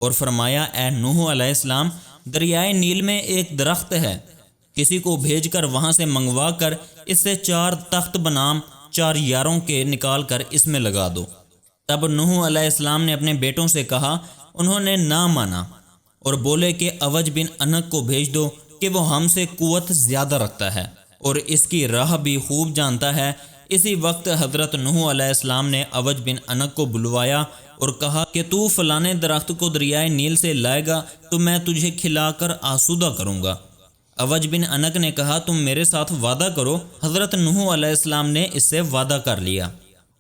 اور فرمایا اے نوح علیہ السلام، دریائے نیل میں ایک درخت ہے، کسی کو بھیج کر وہاں سے منگوا کر اس سے 4 تخت بنام 4 یاروں کے نکال کر اس میں لگا دو۔ تب نوح علیہ السلام نے اپنے بیٹوں سے کہا، انہوں نے نہ مانا اور بولے کہ اوج بن انق کو بھیج دو کہ وہ ہم سے قوت زیادہ رکھتا ہے اور اس کی راہ بھی خوب جانتا ہے۔ اسی وقت حضرت نوح علیہ السلام نے اوج بن انق کو بلوایا اور کہا کہ تو فلانے درخت کو دریائے نیل سے لائے گا تو میں تجھے کھلا کر آسودہ کروں گا۔ اوج بن انق نے کہا، تم میرے ساتھ وعدہ کرو۔ حضرت نوح علیہ السلام نے اس سے وعدہ کر لیا۔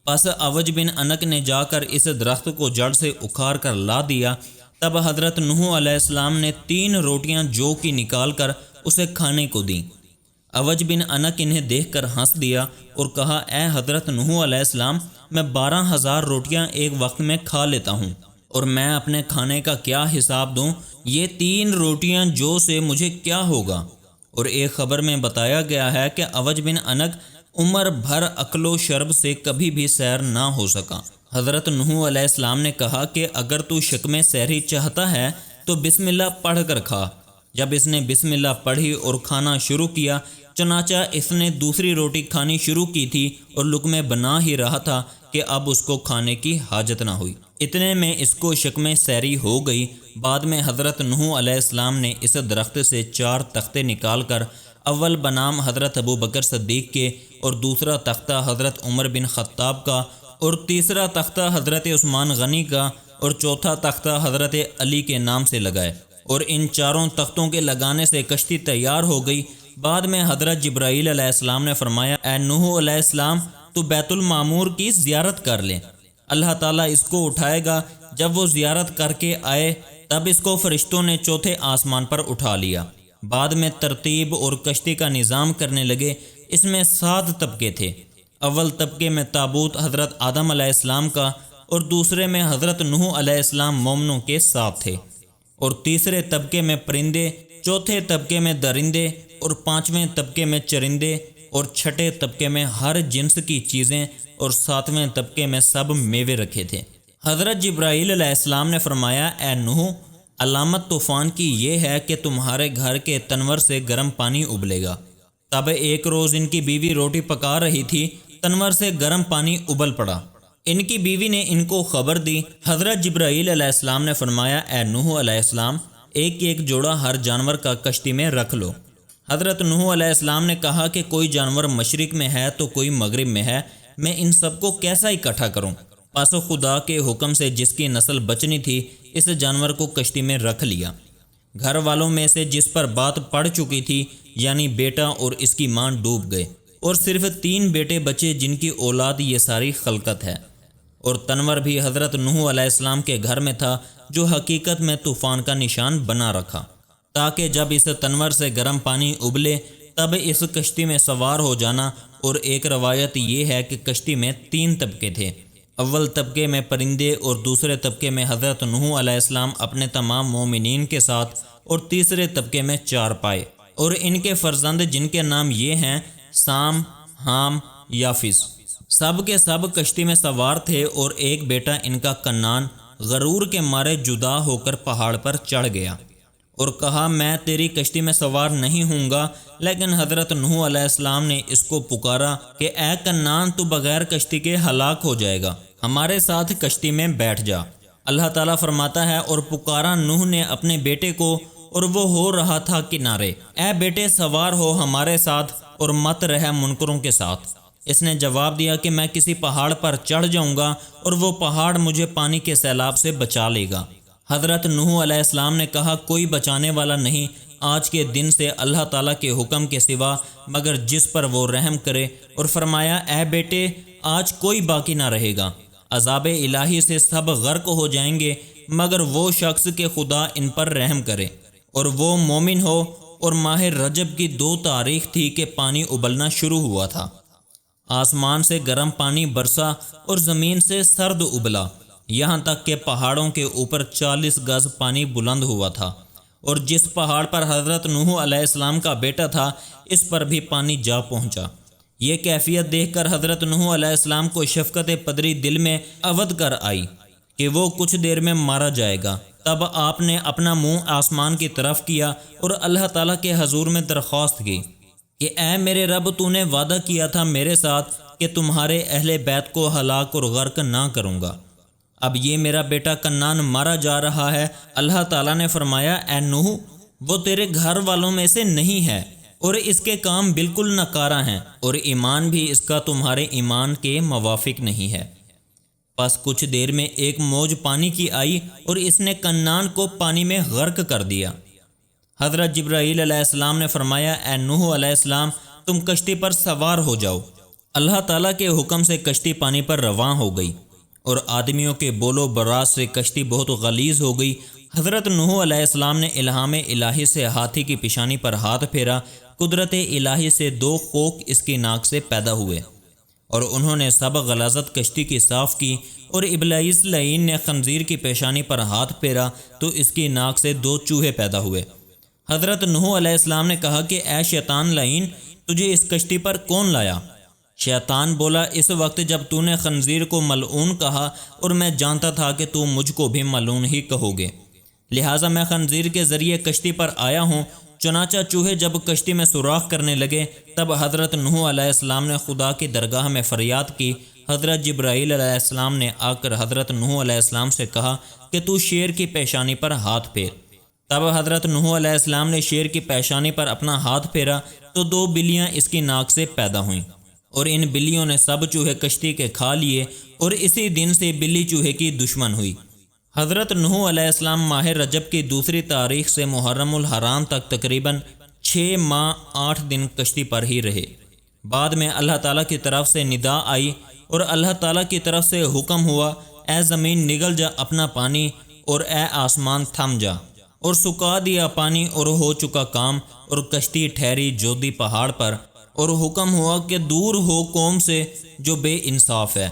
پس اوج بن انق نے جا کر اس درخت کو جڑ سے اکھاڑ کر لا دیا۔ تب حضرت نوح علیہ السلام نے 3 روٹیاں جو کی نکال کر اسے کھانے کو دیں۔ اوج بن انق انہیں دیکھ کر ہنس دیا اور کہا، اے حضرت نوح علیہ السلام، میں 12,000 روٹیاں ایک وقت میں کھا لیتا ہوں اور میں اپنے کھانے کا کیا حساب دوں؟ یہ 3 روٹیاں جو سے مجھے کیا ہوگا؟ اور ایک خبر میں بتایا گیا ہے کہ اوج بن انق عمر بھر اکل و شرب سے کبھی بھی سیر نہ ہو سکا۔ حضرت نوح علیہ السلام نے کہا کہ اگر تو شکم سحری چاہتا ہے تو بسم اللہ پڑھ کر کھا۔ جب اس نے بسم اللہ پڑھی اور کھانا شروع کیا، چنانچہ اس نے دوسری روٹی کھانی شروع کی تھی اور لقمے بنا ہی رہا تھا کہ اب اس کو کھانے کی حاجت نہ ہوئی۔ اتنے میں اس کو شکم سحری ہو گئی۔ بعد میں حضرت نوح علیہ السلام نے اس درخت سے 4 تختے نکال کر اول بنام حضرت ابو بکر صدیق کے اور دوسرا تختہ حضرت عمر بن خطاب کا اور تیسرا تختہ حضرت عثمان غنی کا اور چوتھا تختہ حضرت علی کے نام سے لگائے، اور ان 4 تختوں کے لگانے سے کشتی تیار ہو گئی۔ بعد میں حضرت جبرائیل علیہ السلام نے فرمایا، اے نوح علیہ السلام، تو بیت المعمور کی زیارت کر لے، اللہ تعالیٰ اس کو اٹھائے گا۔ جب وہ زیارت کر کے آئے تب اس کو فرشتوں نے چوتھے آسمان پر اٹھا لیا۔ بعد میں ترتیب اور کشتی کا نظام کرنے لگے۔ اس میں 7 طبقے تھے۔ اول طبقے میں تابوت حضرت آدم علیہ السلام کا اور دوسرے میں حضرت نوح علیہ السلام مومنوں کے ساتھ تھے، اور تیسرے طبقے میں پرندے، چوتھے طبقے میں درندے اور 5ویں طبقے میں چرندے اور 6 طبقے میں ہر جنس کی چیزیں اور 7ویں طبقے میں سب میوے رکھے تھے۔ حضرت جبرائیل علیہ السلام نے فرمایا، اے نوح، علامت طوفان کی یہ ہے کہ تمہارے گھر کے تنور سے گرم پانی ابلے گا۔ تب ایک روز ان کی بیوی روٹی پکا رہی تھی، تنور سے گرم پانی ابل پڑا۔ ان کی بیوی نے ان کو خبر دی۔ حضرت جبرائیل علیہ السلام نے فرمایا، اے نوح علیہ السلام، ایک جوڑا ہر جانور کا کشتی میں رکھ لو۔ حضرت نوح علیہ السلام نے کہا کہ کوئی جانور مشرق میں ہے تو کوئی مغرب میں ہے، میں ان سب کو کیسا اکٹھا کروں؟ پس خدا کے حکم سے جس کی نسل بچنی تھی اس جانور کو کشتی میں رکھ لیا۔ گھر والوں میں سے جس پر بات پڑ چکی تھی، یعنی بیٹا اور اس کی ماں، ڈوب گئے، اور صرف 3 بیٹے بچے جن کی اولاد یہ ساری خلقت ہے۔ اور تنور بھی حضرت نوح علیہ السلام کے گھر میں تھا، جو حقیقت میں طوفان کا نشان بنا رکھا، تاکہ جب اس تنور سے گرم پانی ابلے تب اس کشتی میں سوار ہو جانا۔ اور ایک روایت یہ ہے کہ کشتی میں 3 طبقے تھے۔ اول طبقے میں پرندے اور دوسرے طبقے میں حضرت نوح علیہ السلام اپنے تمام مومنین کے ساتھ، اور تیسرے طبقے میں 4 پائے اور ان کے فرزند جن کے نام یہ ہیں سام، حام، یافس۔ سب کے سب کشتی میں سوار تھے، اور ایک بیٹا ان کا کنعان غرور کے مارے جدا ہو کر پہاڑ پر چڑھ گیا اور کہا، میں تیری کشتی میں سوار نہیں ہوں گا۔ لیکن حضرت نوح علیہ السلام نے اس کو پکارا کہ اے کنعان، تو بغیر کشتی کے ہلاک ہو جائے گا، ہمارے ساتھ کشتی میں بیٹھ جا۔ اللہ تعالیٰ فرماتا ہے، اور پکارا نوح نے اپنے بیٹے کو اور وہ ہو رہا تھا کنارے، اے بیٹے سوار ہو ہمارے ساتھ اور مت رہ منکروں کے ساتھ۔ اس نے جواب دیا کہ میں کسی پہاڑ پر چڑھ جاؤں گا اور وہ پہاڑ مجھے پانی کے سیلاب سے بچا لے گا۔ حضرت نوح علیہ السلام نے کہا، کوئی بچانے والا نہیں آج کے دن سے اللہ تعالیٰ کے حکم کے سوا مگر جس پر وہ رحم کرے، اور فرمایا، اے بیٹے آج کوئی باقی نہ رہے گا، عذاب الہی سے سب غرق ہو جائیں گے مگر وہ شخص کہ خدا ان پر رحم کرے اور وہ مومن ہو۔ اور ماہ رجب کی 2 تاریخ تھی کہ پانی ابلنا شروع ہوا تھا، آسمان سے گرم پانی برسا اور زمین سے سرد ابلا، یہاں تک کہ پہاڑوں کے اوپر 40 گز پانی بلند ہوا تھا، اور جس پہاڑ پر حضرت نوح علیہ السلام کا بیٹا تھا اس پر بھی پانی جا پہنچا۔ یہ کیفیت دیکھ کر حضرت نوح علیہ السلام کو شفقت پدری دل میں اودھ کر آئی کہ وہ کچھ دیر میں مارا جائے گا۔ تب آپ نے اپنا منہ آسمان کی طرف کیا اور اللہ تعالیٰ کے حضور میں درخواست کی کہ اے میرے رب، تو نے وعدہ کیا تھا میرے ساتھ کہ تمہارے اہل بیت کو ہلاک اور غرق نہ کروں گا۔ اب یہ میرا بیٹا کنعان مارا جا رہا ہے۔ اللہ تعالیٰ نے فرمایا، اے نوح، وہ تیرے گھر والوں میں سے نہیں ہے اور اس کے کام بالکل ناکارہ ہیں، اور ایمان بھی اس کا تمہارے ایمان کے موافق نہیں ہے۔ پس کچھ دیر میں ایک موج پانی کی آئی اور اس نے کنعان کو پانی میں غرق کر دیا۔ حضرت جبرائیل علیہ السلام نے فرمایا، اے نوح علیہ السلام، تم کشتی پر سوار ہو جاؤ۔ اللہ تعالیٰ کے حکم سے کشتی پانی پر رواں ہو گئی اور آدمیوں کے بول و براز سے کشتی بہت غلیظ ہو گئی۔ حضرت نوح علیہ السلام نے الہام الہی سے ہاتھی کی پیشانی پر ہاتھ پھیرا، قدرت الہی سے 2 خوک اس کی ناک سے پیدا ہوئے اور انہوں نے سب غلاظت کشتی کی صاف کی، اور ابلیس لعین نے خنزیر کی پیشانی پر ہاتھ پھیرا تو اس کی ناک سے 2 چوہے پیدا ہوئے۔ حضرت نوح علیہ السلام نے کہا کہ اے شیطان لعین، تجھے اس کشتی پر کون لایا؟ شیطان بولا، اس وقت جب تو نے خنزیر کو ملعون کہا اور میں جانتا تھا کہ تو مجھ کو بھی ملعون ہی کہو گے، لہٰذا میں خنزیر کے ذریعے کشتی پر آیا ہوں۔ چنانچہ چوہے جب کشتی میں سوراخ کرنے لگے، تب حضرت نوح علیہ السلام نے خدا کی درگاہ میں فریاد کی۔ حضرت جبرائیل علیہ السلام نے آ کر حضرت نوح علیہ السلام سے کہا کہ تو شیر کی پیشانی پر ہاتھ پھیر۔ تب حضرت نوح علیہ السلام نے شیر کی پیشانی پر اپنا ہاتھ پھیرا تو 2 بلیاں اس کی ناک سے پیدا ہوئیں، اور ان بلیوں نے سب چوہے کشتی کے کھا لیے، اور اسی دن سے بلی چوہے کی دشمن ہوئی۔ حضرت نوح علیہ السلام ماہ رجب کی 2 تاریخ سے محرم الحرام تک تقریباً 6 ماہ 8 دن کشتی پر ہی رہے۔ بعد میں اللہ تعالیٰ کی طرف سے ندا آئی اور اللہ تعالیٰ کی طرف سے حکم ہوا، اے زمین نگل جا اپنا پانی، اور اے آسمان تھم جا، اور سکا دیا پانی، اور ہو چکا کام، اور کشتی ٹھہری جودی پہاڑ پر، اور حکم ہوا کہ دور ہو قوم سے جو بے انصاف ہے۔